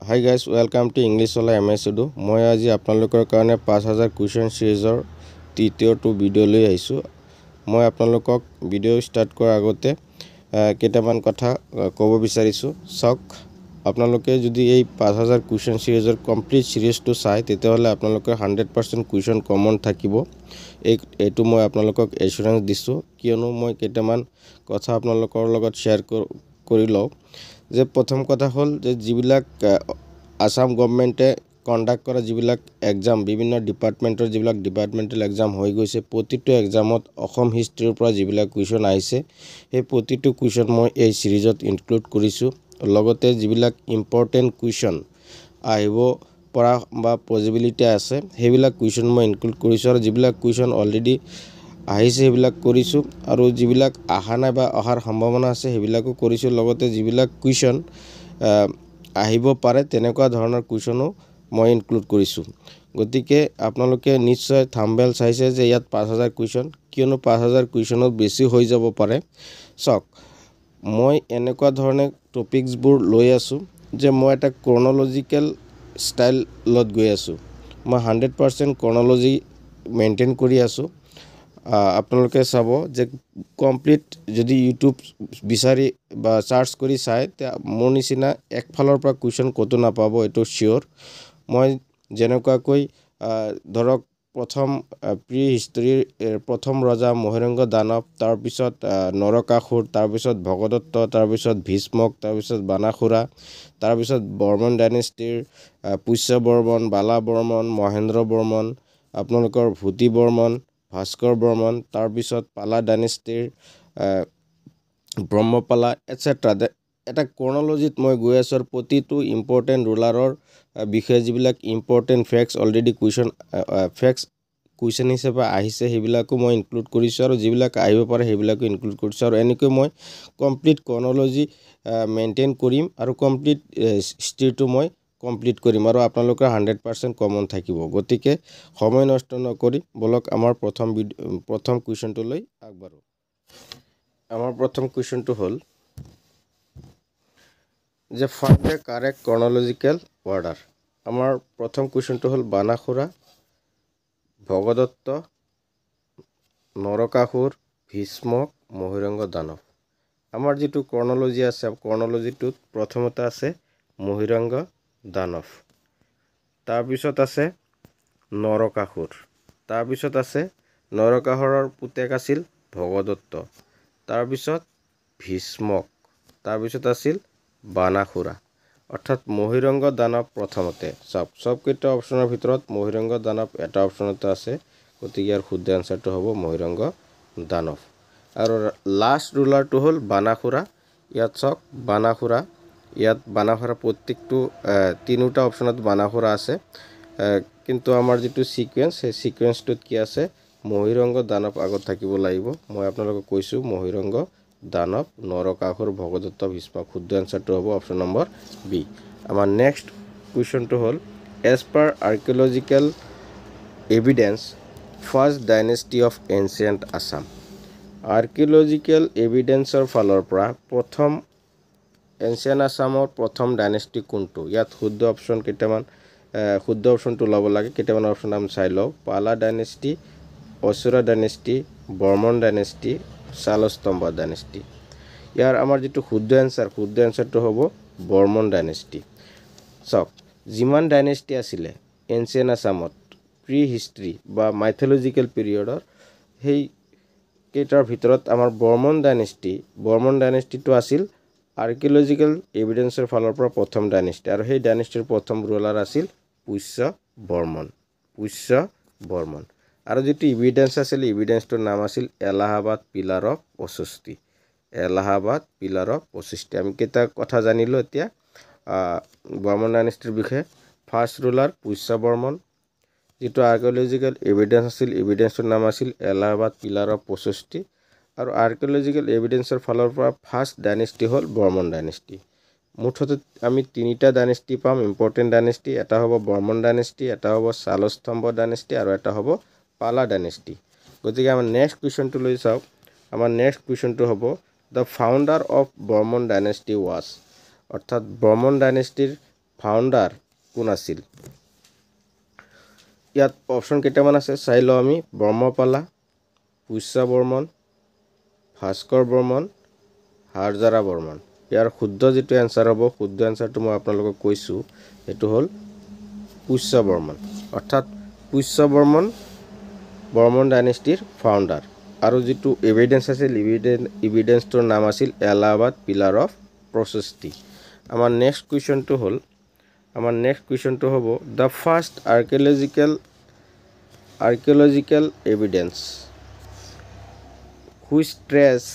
Hi guys, welcome to English Ola MS Udu. মই আজি আপোনালোকৰ কাৰণে 5000 কুৱেশ্যন সিৰিজৰ তৃতীয়টো ভিডিঅ' লৈ আহিছো। মই আপোনালোকক ভিডিঅ' ষ্টাৰ্ট কৰাৰ আগতে কেইটামান কথা ক'ব বিচাৰিছো। সক আপোনালোকে যদি এই 5000 কুৱেশ্যন সিৰিজৰ কমপ্লিট সিৰিজটো চাই তেতিয়াহ'লে আপোনালোকৰ 100% কুৱেশ্যন কমন থাকিব। এইটো মই আপোনালোকক এছুৰেন্স দিছো কিয়নো মই কেইটামান কথা আপোনালোকৰ লগত শ্বেয়াৰ কৰি লওঁ। যে প্ৰথম কথা হল যে যিবিলাক আসাম গভৰ্নমেন্টে কন্ডাক্ট কৰা যিবিলাক এক্সাম বিভিন্ন ডিপাৰ্টমেন্টৰ যিবিলাক ডিপাৰ্টমেন্টাল এক্সাম হৈ গৈছে প্ৰতিটো এক্সামত অসম হিষ্ট্ৰীৰ পৰা যিবিলাক কুৱেশ্যন আহিছে সেই প্ৰতিটো কুৱেশ্যন মই এই সিৰিজত ইনক্লুড কৰিছো লগতে যিবিলাক ইম্পৰ্টেন্ট কুৱেশ্যন আহিব পৰা বা পসিবিলিটি আছে সেইবিলাক কুৱেশ্যন মই ইনক্লুড কৰিছো আৰু যিবিলাক কুৱেশ্যন অলৰেডি আহিছে সেইবিলাক কৰিছো আৰু যিবিলাক আহা নাই বা অহাৰ সম্ভাৱনা আছে সেইবিলাকো কৰিছো লগতে যিবিলাক কুৱেশ্যন আহিব পাৰে তেনেকুৱা ধৰণৰ কুৱেশ্যনও মই ইনক্লুড কৰিছো গতিকে আপোনালোকে নিশ্চয় থাম্বনেল চাইছে যে ইয়াত 5000 কুৱেশ্যন কিয়নো 5000 কুৱেশ্যনত বেছি হৈ যাব পাৰে সক মই এনেকুৱা ধৰণে টপিকছবোৰ লৈ আছো যে মই এটা ক্ৰনলজিক্যাল ষ্টাইলত গৈ আছো মই 100% ক্ৰনলজি মেইনটেইন কৰি আছো আপোনালোকে চাব যে কমপ্লিট যদি ইউটিউব বিচাৰি বা সাৰ্চ কৰি চাই মোৰ নিচিনা একফালৰ পৰা কুৱেশ্যন কতো নাপাব এটো শিওৰ মই যেনেকুৱাকৈ ধৰক প্ৰথম প্ৰি হিষ্ট্ৰীৰ প্ৰথম ৰজা মহিৰংগ দানৱ তাৰ পিছত নৰকাসুৰ তাৰ পিছত ভগদত্ত তাৰ পিছত ভীষ্মক তাৰ পিছত বানাসুৰা তাৰ পিছত বৰ্মন ডাইনেষ্টিৰ পুষ্য বৰ্মন বালা বৰ্মন মহেন্দ্ৰ বৰ্মন আপোনালোকৰ ভূতি বৰ্মন ভাস্কৰ বৰ্মন তাৰ পিছত পালা ডাইনেষ্টিৰ ব্ৰহ্মপালা এটসেট্ৰা এটা ক্ৰনলজিত মই গৈ আছো আৰু প্ৰতিটো ইম্পৰ্টেন্ট ৰুলাৰৰ বিষয়ে যিবিলাক ইম্পৰ্টেন্ট ফ্যাক্টস অলৰেডি কুৱেশ্যন হিচাপে আহিছে সেইবিলাকো মই ইনক্লুড কৰিছো আৰু যিবিলাক আহিব পাৰে সেইবিলাকো ইনক্লুড কৰিছো আৰু এনেকৈ মই কমপ্লিট ক্ৰনলজি মেইনটেইন কৰিম আৰু কমপ্লিট হিষ্ট্ৰীটো মই কমপ্লিট কৰিম আৰু আপোনালোকৰ 100% কমন থাকিব গতিকে সময় নষ্ট নকৰি বলক আমাৰ প্ৰথম কুৱেশ্যনটো লৈ আগবাঢ়ো আমাৰ প্ৰথম কুৱেশ্যনটো হ'ল যে ফাইন্ড দ্য কাৰেক্ট ক্ৰনলজিক্যাল অৰ্ডাৰ আমাৰ প্ৰথম কুৱেশ্যনটো হ'ল বানাসুৰা ভগদত্ত নৰকাসুৰ ভীষ্মক মহিৰংগ দানৱ আমাৰ যেটো ক্ৰনলজি আছে ক্ৰনলজিটোত প্ৰথমতে আছে মহিৰংগ দানৱ তাৰ পিছত আছে নৰকাসুৰ তাৰ পিছত আছে নৰকাসুৰৰ পুতেক আছিল ভগদত্ত তাৰ পিছত ভীষ্মক তাৰ পিছত আছিল বানাসুৰা অৰ্থাৎ মহিৰংগ দানৱ প্ৰথমতে সব কেইটা অপচনৰ ভিতৰত মহিৰংগ দানৱ এটা অপচনতে আছে গতিকে ইয়াৰ শুদ্ধ আনসাৰটো হ'ব মহিৰংগ দানৱ আৰু লাষ্ট ৰুলাৰটো হ'ল বানাসুৰা ইয়াত সক বানাসুৰা ইয়াত বানাসুৰা প্ৰত্যেকটো তিনিটা অপচনত বানাসুৰা আছে কিন্তু আমাৰ যেটো সিকোয়েন্স সেই সিকোয়েন্সটোত কি আছে মহিৰংগ দানৱ আগত থাকিব লাগিব মই আপোনালোকক কৈছো মহিৰংগ দানৱ নৰকাসুৰ ভগদত্ত ভীষ্মক শুদ্ধ আনসাৰটো হ'ব অপচন নম্বৰ বি আমাৰ নেক্সট কুৱেশ্যনটো হ'ল as per archaeological evidence first dynasty of ancient Assam archaeological এভিডেন্সৰ ফালৰ পৰা প্ৰথম এনচিয়েন্ট আসামৰ প্ৰথম ডাইনেষ্টি কোনটো ইয়াত শুদ্ধ অপচন কেইটামান শুদ্ধ অপচনটো ল'ব লাগে কেইটামান অপচন আমি চাই লওঁ Pala dynasty Asura dynasty Varman dynasty Salastambha dynasty ইয়াৰ আমাৰ যেটো শুদ্ধ আনসাৰটো হ'ব বৰ্মন ডাইনেষ্টি সক যিমান ডাইনেষ্টি আছিল এনচিয়েন্ট আসামত প্ৰি হিষ্ট্ৰী বা মাইথোলজিক্যাল পিৰিয়ডৰ সেই কেইটাৰ ভিতৰত আমাৰ বৰ্মন ডাইনেষ্টিটো আছিল আৰ্কিঅলজিক্যাল এভিডেন্সৰ ফালৰ পৰা প্ৰথম ডাইনেষ্টি আৰু সেই ডাইনেষ্টিৰ প্ৰথম ৰুলাৰ আছিল পুষ্য বৰ্মন আৰু যেটো এভিডেন্স আছিল এভিডেন্সটোৰ নাম আছিল এলাহাবাদ পিলাৰ অফ প্ৰচেষ্টি আমি কেইটা কথা জানিলো এতিয়া বৰ্মন ডাইনেষ্টিৰ বিষয়ে ফাৰ্ষ্ট ৰুলাৰ পুষ্য বৰ্মন যেটো আৰ্কিঅলজিক্যাল এভিডেন্স আছিল এভিডেন্সটোৰ নাম আছিল এলাহাবাদ পিলাৰ অফ প্ৰচেষ্টি আৰু আৰ্কিঅলজিক্যাল এভিডেন্সৰ ফালৰ পৰা ফাৰ্ষ্ট ডাইনেষ্টি হ'ল বৰ্মন ডাইনেষ্টি মুঠতে আমি তিনিটা ডাইনেষ্টি পাম ইম্পৰ্টেন্ট ডাইনেষ্টি এটা হ'ব বৰ্মন ডাইনেষ্টি এটা হ'ব শালস্তম্ভ ডাইনেষ্টি আৰু এটা হ'ব পালা ডাইনেষ্টি গতিকে আমাৰ নেক্সট কুৱেশ্যনটো লৈ চাওক আমাৰ নেক্সট কুৱেশ্যনটো হ'ব the founder of Varman dynasty was অৰ্থাৎ বৰ্মন ডাইনেষ্টিৰ ফাউণ্ডাৰ কোন আছিল ইয়াত অপশ্যন কেইটামান আছে চাই লওঁ আমি ব্ৰহ্মপালা পুষ্য বৰ্মন ভাস্কৰ বৰ্মন হাৰজাৰা বৰ্মন ইয়াৰ শুদ্ধ যেটো এনসাৰ হ'ব শুদ্ধ এনসাৰটো মই আপোনালোকক কৈছো এটো হ'ল পুষ্য বৰ্মন অৰ্থাৎ পুষ্য বৰ্মন ডাইনেষ্টিৰ ফাউণ্ডাৰ আৰু যেটো এভিডেন্স আছে এভিডেন্সটোৰ নাম আছিল এলাহাবাদ পিলাৰ অফ প্ৰশস্তি আমাৰ নেক্সট কুৱেশ্যনটো হ'ব the first archaeological evidence which trace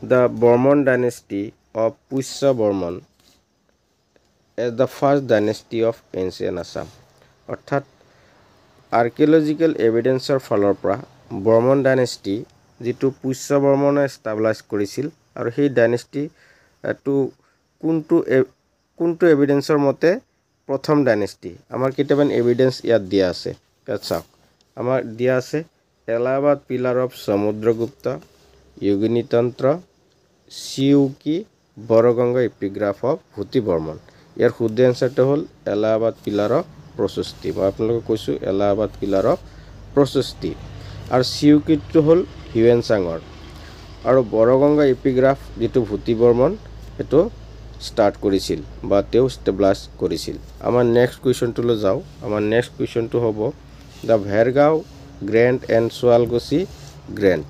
the Bormon dynasty of Pushya Bormon as the first dynasty of ancient Assam অৰ্থাৎ archaeological evidenceৰ ফালৰ পৰা বৰ্মন ডাইনেষ্টি যেটো পুষ্য বৰ্মনে এষ্টাব্লিছ কৰিছিল আৰু সেই ডাইনেষ্টি এটো কোনটো এভিডেন্সৰ মতে প্ৰথম ডাইনেষ্টি আমাৰ কেইটামান এভিডেন্স ইয়াত দিয়া আছে ইয়াত চাওক আমাৰ দিয়া আছে Allahabad pillar of Samudragupta Yogini Tantra Siyuki Barganga epigraph of Bhuti Varman ইয়াৰ শুদ্ধ এনসাৰটো হ'ল এলাহাবাদ পিলাৰ অফ প্ৰশস্তি মই আপোনালোকক কৈছো এলাহাবাদ পিলাৰ অফ প্ৰশস্তি আৰু সিউকিটো হ'ল হিউৱেনচাঙৰ আৰু বৰগংগা এপিগ্ৰাফ যেটো ভূতি বৰ্মন এটো স্টাৰ্ট কৰিছিল বা তেও এষ্টাব্লিছ কৰিছিল আমাৰ নেক্সট কুৱেশ্যনটোলৈ যাও আমাৰ নেক্সট কুৱেশ্যনটো হ'ব the Bhergaon grant and Sualkuchi grant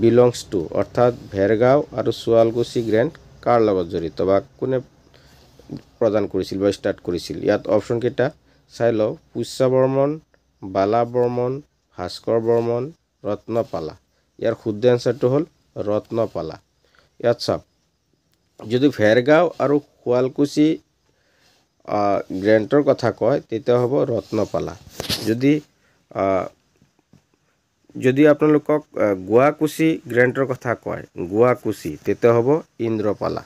belongs to অৰ্থাৎ ভেৰগাঁও আৰু সোৱালকুছি গ্ৰেণ্ড কাৰ লগত জড়িত বা কোনে প্ৰদান কৰিছিল বা ষ্টাৰ্ট কৰিছিল ইয়াত অপশ্যন কেইটা চাই লও পুষ্য বৰ্মন বালা বৰ্মন ভাস্কৰ বৰ্মন ৰত্নপালা ইয়াৰ শুদ্ধ এনসাৰটো হ'ল ৰত্নপালা ইয়াত চাওক যদি ভেৰগাঁও আৰু সোৱালকুছি গ্ৰেণ্টৰ কথা কয় তেতিয়া হ'ব ৰত্নপালা যদি আপোনালোকক গুৱাকুছি গ্ৰেণ্টৰ কথা কয় গুৱাকুছি তেতিয়া হ'ব ইন্দ্ৰপালা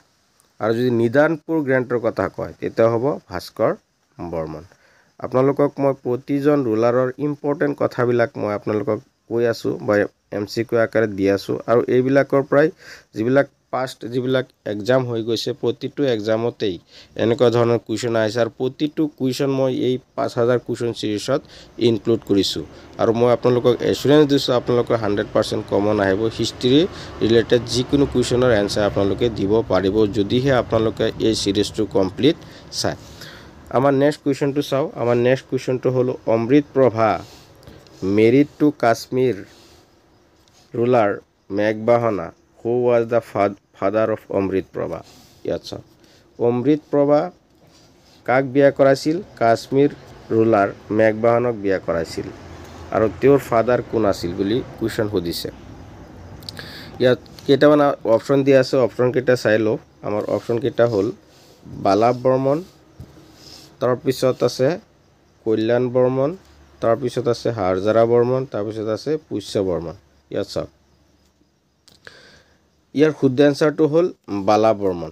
আৰু যদি নিদানপুৰ গ্ৰেণ্টৰ কথা কয় তেতিয়া হ'ব ভাস্কৰ বৰ্মন আপোনালোকক মই প্ৰতিজন ৰুলাৰৰ ইম্পৰ্টেন্ট কথাবিলাক মই আপোনালোকক কৈ আছো বা এমসিকিউ আকাৰে দি আছো আৰু এইবিলাকৰ প্ৰায় যিবিলাক পাষ্ট যিবিলাক এক্সাম হৈ গৈছে প্ৰতিটো এক্সামতেই এনেকুৱা ধৰণৰ কুৱেশ্যন আহিছে আৰু প্ৰতিটো কুৱেশ্যন মই এই 5000 কুৱেশ্যন সিৰিজত ইনক্লুড কৰিছো আৰু মই আপোনালোকক এছুৰেন্স দিছো আপোনালোকৰ 100% কমন আহিব হিষ্ট্ৰী ৰিলেটেড যিকোনো কুৱেশ্যনৰ এনসাৰ আপোনালোকে দিব পাৰিব যদিহে আপোনালোকে এই সিৰিজটো কমপ্লিট চাই আমাৰ নেক্সট কুৱেশ্যনটো চাও আমাৰ নেক্সট কুৱেশ্যনটো হলো Amrita Prabha married to Kashmir ruler Meghbahana who was the father of Amrit Prabha ইয়াত চাওক অমৃত প্ৰভা কাক বিয়া কৰাইছিল কাশ্মীৰ ৰুলাৰ মেঘবাহনক বিয়া কৰাইছিল আৰু তেওঁৰ ফাদাৰ কোন আছিল বুলি কোৱেশ্চন সুধিছে ইয়াত কেইটামান অপশ্যন দিয়া আছে অপশ্যন কেইটা চাই লও আমাৰ অপশ্যন কেইটা হ'ল বালা বৰ্মন তাৰ পিছত আছে কল্যাণ বৰ্মন তাৰ পিছত আছে হাৰজাৰা বৰ্মন তাৰ পিছত আছে পুষ্য বৰ্মন ইয়াত চাওক ইয়াৰ শুদ্ধ এনসাৰটো হ'ল বালা বৰ্মন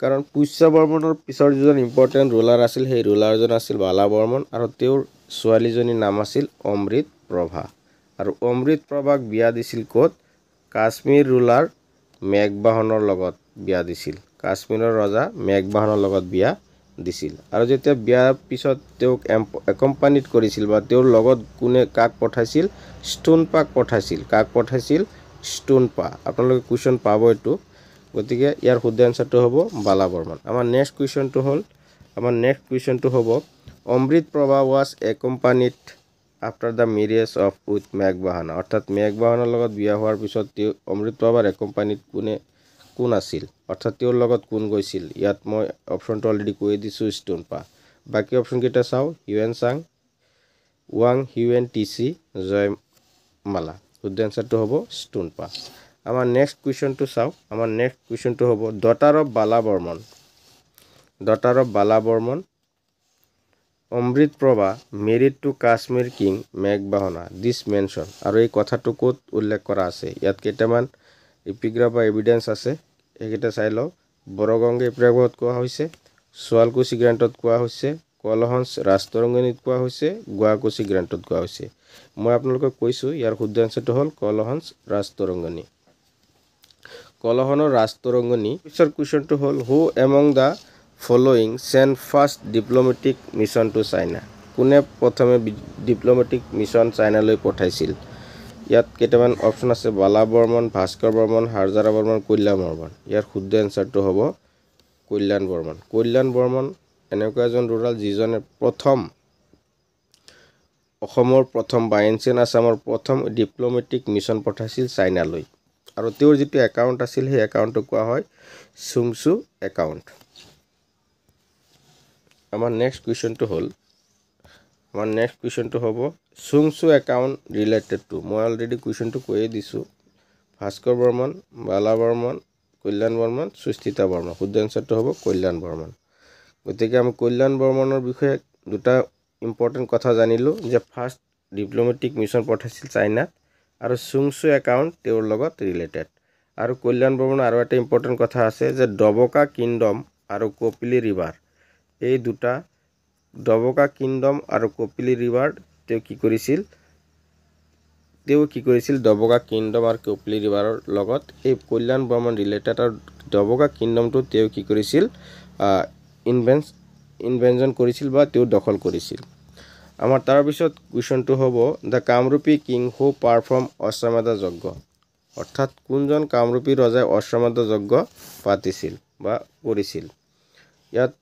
কাৰণ পুষ্য বৰ্মনৰ পিছৰ যিজন ইম্পৰ্টেন্ট ৰুলাৰ আছিল সেই ৰুলাৰজন আছিল বালা বৰ্মন আৰু তেওঁৰ ছোৱালীজনীৰ নাম আছিল অমৃত প্ৰভা আৰু অমৃত প্ৰভাক বিয়া দিছিল ক'ত কাশ্মীৰ ৰুলাৰ মেঘবাহনৰ লগত বিয়া দিছিল কাশ্মীৰৰ ৰজা মেঘবাহনৰ লগত বিয়া দিছিল আৰু যেতিয়া বিয়াৰ পিছত তেওঁক একম্পানিট কৰিছিল বা তেওঁৰ লগত কোনে কাক পঠাইছিল ষ্টুনপাক পঠাইছিল কাক পঠাইছিল ষ্টুনপা আপোনালোকে কোৱেশ্চন পাব এটো গতিকে ইয়াৰ শুদ্ধ এনসাৰটো হ'ব বালা বৰ্মন আমাৰ নেক্সট কুৱেশ্চনটো হ'ব অমৃত Prabha was accompanied after the marriage of with মেঘবাহন অৰ্থাৎ মেঘবাহনৰ লগত বিয়া হোৱাৰ পিছত অমৃত প্ৰভাৰ একম্পানিট কোন আছিল অৰ্থাৎ তেওঁৰ লগত কোন গৈছিল ইয়াত মই অপশ্যনটো অলৰেডি কৈ দিছো ষ্টুনপা বাকি অপশ্যন কেইটা চাও হিউৱেনচাং ওৱাং হিউৱেন টিসি জয়মালা শুদ্ধ এনসাৰটো হ'ব ষ্টুনপা আমাৰ নেক্সট কুৱেশ্চনটো চাও আমাৰ নেক্সট কুৱেশ্চনটো হ'ব daughter of Bala Varman Amrita Prabha married to Kashmir king মেঘবাহনা দিস মেনশন আৰু এই কথাটো ক'ত উল্লেখ কৰা আছে ইয়াত কেইটামান এপিগ্ৰাফ বা এভিডেন্স আছে এইকেইটা চাই লও বৰগংগা এপিগ্ৰাফত কোৱা হৈছে সোৱালকুছি গ্ৰেণ্টত কোৱা হৈছে কলহঞ্চ ৰাজতৰংগনীত কোৱা হৈছে গুৱাকুছি গ্ৰেণ্টত কোৱা হৈছে মই আপোনালোকক কৈছো ইয়াৰ শুদ্ধ এনসাৰটো হ'ল কলহঞ্চ ৰাজতৰংগনী কলহনৰ ৰাজতৰংগনী পিছৰ কুৱেশ্চনটো হ'ল who among the following sent first diplomatic mission to China? কোনে প্ৰথমে ডিপ্লোমেটিক মিছন চাইনালৈ পঠাইছিল? ইয়াত কেইটামান অপশ্যন আছে, বালা বৰ্মন, ভাস্কৰ বৰ্মন, হাৰজাৰা বৰ্মন, কল্যাণ বৰ্মন। ইয়াৰ শুদ্ধ এনচাৰটো হ'ব কল্যাণ বৰ্মন। কল্যাণ বৰ্মন এনেকুৱা এজন ৰুৰাল যিজনে অসমৰ প্ৰথম বা এনচিয়েণ্ট আছামৰ প্ৰথম ডিপ্লোমেটিক মিছন পঠাইছিল চাইনালৈ। আৰু তেওঁৰ যিটো একাউণ্ট আছিল সেই একাউণ্টটো কোৱা হয় চুংচু একাউণ্ট। আমাৰ নেক্সট কুৱেশ্যনটো হ'ব চুংচু একাউণ্ট ৰিলেটেড টু। মই অলৰেডি কুৱেশ্যনটো কৈয়ে দিছোঁ। ভাস্কৰ বৰ্মন, বালা বৰ্মন, কল্যাণ বৰ্মন, সুস্থিতা বৰ্মন। শুদ্ধ এনচাৰটো হ'ব কল্যাণ বৰ্মন। গতিকে আমি কল্যাণ বৰ্মনৰ বিষয়ে দুটা ইম্পৰ্টেণ্ট কথা জানিলোঁ, যে ফাৰ্ষ্ট ডিপ্লোমেটিক মিছন পঠাইছিল চাইনাত আৰু চুংচু একাউণ্ট তেওঁৰ লগত ৰিলেটেড। আৰু কল্যাণ বৰ্মনৰ আৰু এটা ইম্পৰ্টেণ্ট কথা আছে, যে ডবকা কিংডম আৰু কপিলী ৰিভাৰ, এই দুটা ডবকা কিংডম আৰু কপিলী ৰিভাৰ তেওঁ কি কৰিছিল ডবকা কিংডম আৰু কপিলী ৰিভাৰৰ লগত এই কল্যাণ বৰ্মন ৰিলেটেড। আৰু ডবকা কিংডমটো তেওঁ কি কৰিছিল ইনভেনশ্যন কৰিছিল বা তেওঁ দখল কৰিছিল। আমাৰ তাৰপিছত কুৱেশ্যনটো হ'ব the Kamrupi king who perform অশ্বমেধ যজ্ঞ। অৰ্থাৎ কোনজন কামৰূপী ৰজাই অশ্বমেধ যজ্ঞ পাতিছিল বা কৰিছিল? ইয়াত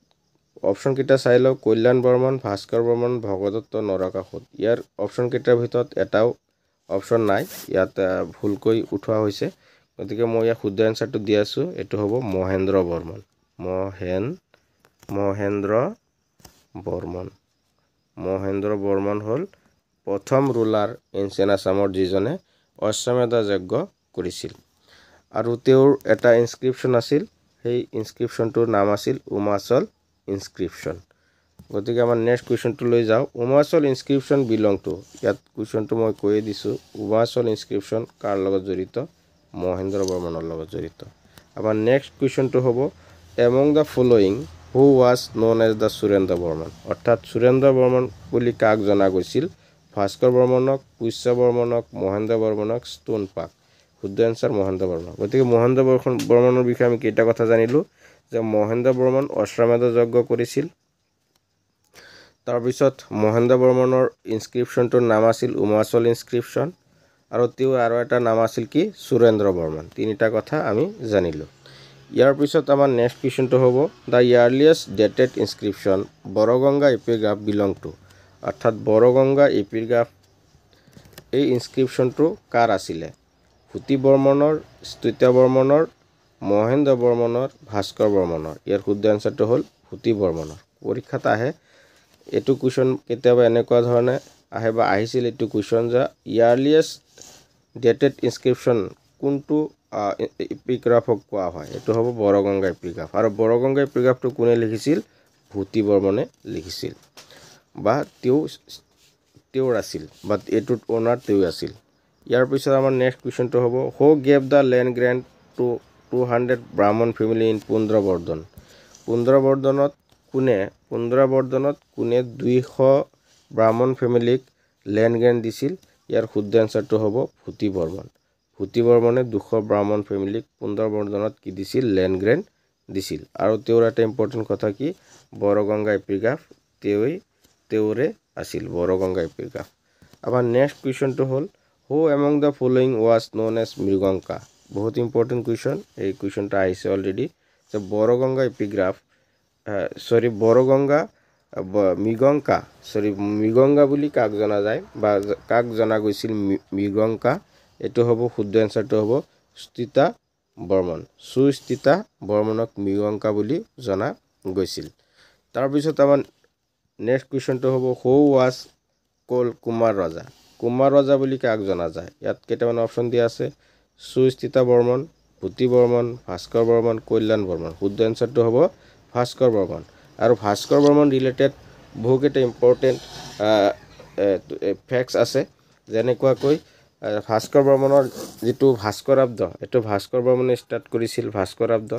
অপশ্যন কেইটা চাই লওক, কল্যাণ বৰ্মন, ভাস্কৰ বৰ্মন, ভগদত্ত, নৰকাসুৰ। ইয়াৰ অপশ্যন কেইটাৰ ভিতৰত এটাও অপশ্যন নাই, ইয়াত ভুলকৈ উঠোৱা হৈছে। গতিকে মই ইয়াৰ শুদ্ধ এনচাৰটো দি আছোঁ, এইটো হ'ব মহেন্দ্ৰ বৰ্মন। মহেন্দ্ৰ বৰ্মন হ'ল প্ৰথম ৰুলাৰ এনচিয়েণ্ট আছামৰ যিজনে অশ্বমেধ যজ্ঞ কৰিছিল। আৰু তেওঁৰ এটা ইনস্ক্ৰিপশ্যন আছিল, সেই ইনস্ক্ৰিপশ্যনটোৰ নাম আছিল উমাচল ইনস্ক্ৰিপশ্যন। গতিকে আমাৰ নেক্সট কুৱেশ্যনটো লৈ যাওঁ। Umachal inscription belong to. ইয়াত কুৱেশ্যনটো মই কৈয়ে দিছোঁ, উমাচল ইনস্ক্ৰিপশ্যন কাৰ লগত জড়িত? মহেন্দ্ৰ বৰ্মনৰ লগত জড়িত। আমাৰ নেক্সট কুৱেশ্যনটো হ'ব among the following who was known as the Surendra Varman. অৰ্থাৎ সুৰেন্দ্ৰ বৰ্মন বুলি কাক জনা গৈছিল? ভাস্কৰ বৰ্মনক, পুষ্য বৰ্মনক, মহেন্দ্ৰ বৰ্মনক, ষ্টোনপাক। শুদ্ধ এনচাৰ মহেন্দ্ৰ বৰ্মন। গতিকে মহেন্দ্ৰ বৰ্মনৰ বিষয়ে আমি কেইটা কথা জানিলোঁ, যে মহেন্দ্ৰ বৰ্মন অশ্বমেধ যজ্ঞ কৰিছিল। তাৰপিছত মহেন্দ্ৰ বৰ্মনৰ ইনস্ক্ৰিপশ্যনটোৰ নাম আছিল উমাচল ইনস্ক্ৰিপশ্যন, আৰু তেওঁৰ আৰু এটা নাম আছিল কি? সুৰেন্দ্ৰ বৰ্মন। তিনিটা কথা আমি জানিলোঁ। ইয়াৰ পিছত আমাৰ নেক্সট কুৱেশ্যনটো হ'ব the earliest dated inscription Barganga epigraph belong to. অৰ্থাৎ বৰগংগা এপিগ্ৰাফ, এই ইনস্ক্ৰিপশ্যনটো কাৰ আছিলে? ভূতি বৰ্মনৰ, স্তৃতীয় বৰ্মনৰ, মহেন্দ্ৰ বৰ্মনৰ, ভাস্কৰ বৰ্মনৰ। ইয়াৰ শুদ্ধ এনচাৰটো হ'ল ভূতি বৰ্মনৰ। পৰীক্ষাত আহে এইটো কুৱেশ্যন, কেতিয়াবা এনেকুৱা ধৰণে আহে বা আহিছিল এইটো কুৱেশ্যন, যে ইয়াৰ্লিয়েষ্ট ডেটেড ইনস্ক্ৰিপশ্যন কোনটো এপিগ্ৰাফক কোৱা হয়? এইটো হ'ব বৰগংগা এপিগ্ৰাফ। আৰু বৰগংগা এপিগ্ৰাফটো কোনে লিখিছিল? ভূতি বৰ্মনে লিখিছিল, বা তেওঁৰ আছিল, বা এইটোত অনাৰ তেওঁ আছিল। ইয়াৰ পিছত আমাৰ নেক্সট কুৱেশ্যনটো হ'ব who gave the land grant to 200 Brahmin family in পুন্দ্ৰবৰ্ধন। পুন্দ্ৰবৰ্ধনত কোনে 200 ব্ৰাহ্মণ ফেমিলিক লেণ্ড গ্ৰেণ্ট দিছিল? ইয়াৰ শুদ্ধ এনচাৰটো হ'ব ভূতি বৰ্মন। ভূতি বৰ্মনে 200 ব্ৰাহ্মণ ফেমিলিক পুন্দ্ৰবৰ্ধনত কি দিছিল? লেণ্ড গ্ৰেণ্ট দিছিল। আৰু তেওঁৰ এটা ইম্পৰ্টেণ্ট কথা কি? বৰগংগা এপিগ্ৰাফ তেওঁৰে আছিল, বৰগংগা এপিগ্ৰাফ। আমাৰ নেক্সট কুৱেশ্যনটো হ'ল who among the following was known as Mriganka. বহুত ইম্পৰ্টেণ্ট কুৱেশ্যন, এই কুৱেশ্যনটো আহিছে অলৰেডি, যে বৰগংগা এপিগ্ৰাফ মৃগংকা বুলি কাক জনা যায় বা কাক জনা গৈছিল মৃগংকা? এইটো হ'ব শুদ্ধ এনচাৰটো হ'ব সুস্থিতা বৰ্মন। সুস্থিতা বৰ্মনক মৃগংকা বুলি জনা গৈছিল। তাৰপিছত আমাৰ নেক্সট কুৱেশ্যনটো হ'ব হু ৱাজ কল কুমাৰ ৰজা। কুমাৰ ৰজা বুলি কাক জনা যায়? ইয়াত কেইটামান অপশ্যন দিয়া আছে, সুস্থিতা বৰ্মন, ভূতি বৰ্মন, ভাস্কৰ বৰ্মন, কল্যাণ বৰ্মন। শুদ্ধ এনচাৰটো হ'ব ভাস্কৰ বৰ্মন। আৰু ভাস্কৰ বৰ্মন ৰিলেটেড বহুকেইটা ইম্পৰ্টেণ্ট ফেক্টছ আছে, যেনেকুৱাকৈ ভাস্কৰ বৰ্মনৰ যিটো ভাস্কৰাব্দ, এইটো ভাস্কৰ বৰ্মনে ষ্টাৰ্ট কৰিছিল, ভাস্কৰাব্দ।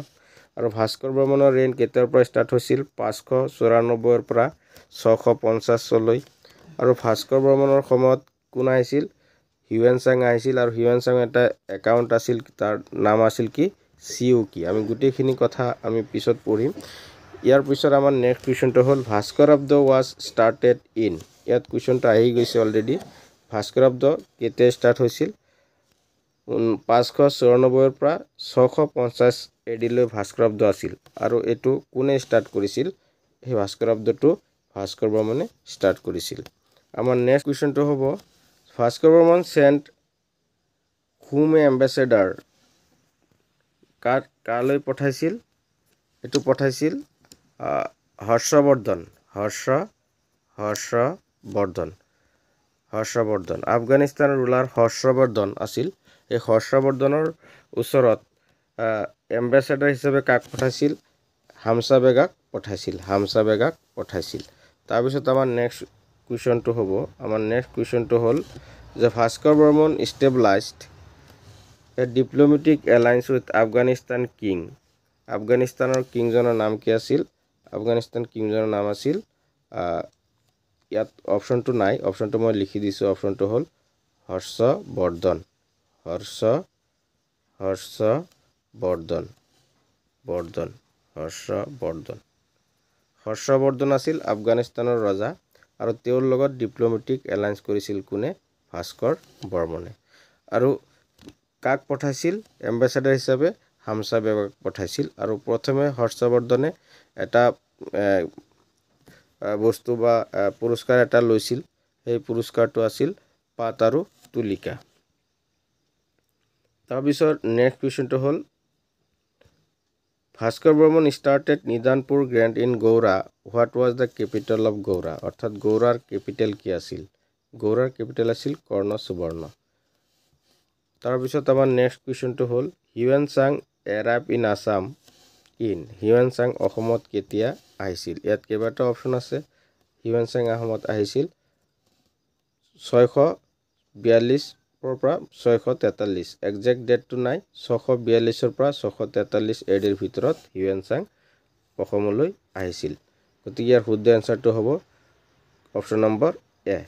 আৰু ভাস্কৰ বৰ্মনৰ ৰেইন কেতিয়াৰ পৰা ষ্টাৰ্ট হৈছিল? 594 পৰা 650 চনলৈ। আৰু ভাস্কৰ বৰ্মনৰ সময়ত কোন আহিছিল? হিউৱেন চাং আহিছিল। আৰু হিউৱেন চাং এটা একাউণ্ট আছিল, তাৰ নাম আছিল কি? চিউকি। আমি গোটেইখিনি কথা আমি পিছত পঢ়িম। ইয়াৰ পিছত আমাৰ নেক্সট কুৱেশ্যনটো হ'ল ভাস্কৰাব্দ ৱাজ ষ্টাৰ্টেড ইন। ইয়াত কুৱেশ্যনটো আহি গৈছে অলৰেডি। ভাস্কৰাব্দ কেতিয়া ষ্টাৰ্ট হৈছিল? 594 পৰা 650 এডিলৈ ভাস্কৰাব্দ আছিল আৰু এইটো কোনে ষ্টাৰ্ট কৰিছিল? সেই ভাস্কৰাব্দটো ভাস্কৰ বৰ্মনে ষ্টাৰ্ট কৰিছিল। আমাৰ নেক্সট কুৱেশ্যনটো হ'ব Bhaskar Varman sent whom a ambassador কালৈ পঠাইছিল? এইটো পঠাইছিল হৰ্ষবৰ্ধন। আফগানিস্তানৰ ৰুলাৰ হৰ্ষবৰ্ধন আছিল। এই হৰ্ষবৰ্ধনৰ ওচৰত এম্বেচাডাৰ হিচাপে কাক পঠাইছিল? হামছা বেগক পঠাইছিল। তাৰপিছত আমাৰ নেক্সট কুৱেশ্যনটো হ'ল যে Bhaskar Varman established a diplomatic alliance with Afghanistan king. আফগানিস্তানৰ কিংজনৰ নাম কি আছিল? আফগানিস্তান কিংজনৰ নাম আছিল ইয়াত অপশ্যনটো নাই, অপশ্যনটো মই লিখি দিছোঁ। অপশ্যনটো হ'ল হৰ্ষবৰ্ধন আছিল আফগানিস্তানৰ ৰজা আৰু তেওঁৰ লগত ডিপ্ল'মেটিক এলায়েন্স কৰিছিল কোনে? ভাস্কৰ বৰ্মনে। আৰু কাক পঠাইছিল এম্বেচাডাৰ হিচাপে? হামছা বেগক পঠাইছিল। আৰু প্ৰথমে হৰ্ষবৰ্ধনে এটা বস্তু বা পুৰস্কাৰ এটা লৈছিল। সেই পুৰস্কাৰটো আছিল পাত আৰু তুলিকা। তাৰপিছত নেক্সট কুৱেশ্যনটো হ'ল Bhaskar Varman started Nidhanpur grant in Gauda. What was the capital of Gauda? অৰ্থাৎ গৌড়াৰ কেপিটেল কি আছিল? গৌড়াৰ কেপিটেল আছিল কৰ্ণ সুবৰ্ণ। তাৰপিছত আমাৰ নেক্সট কুৱেশ্যনটো হ'ল Hiuen Tsang arrive in Assam Hiuen Tsang অসমত কেতিয়া আহিছিল? ইয়াত কেইবাটাও অপশ্যন আছে। হিউৱেন চাং অসমত আহিছিল 642 পৰা 643। একজেক্ট ডেটটো নাই। 642 পৰা 643 এডিৰ ভিতৰত হিউৱেন চাং অসমলৈ আহিছিল। গতিকে ইয়াৰ শুদ্ধ এনচাৰটো হ'ব অপশ্যন নম্বৰ এ।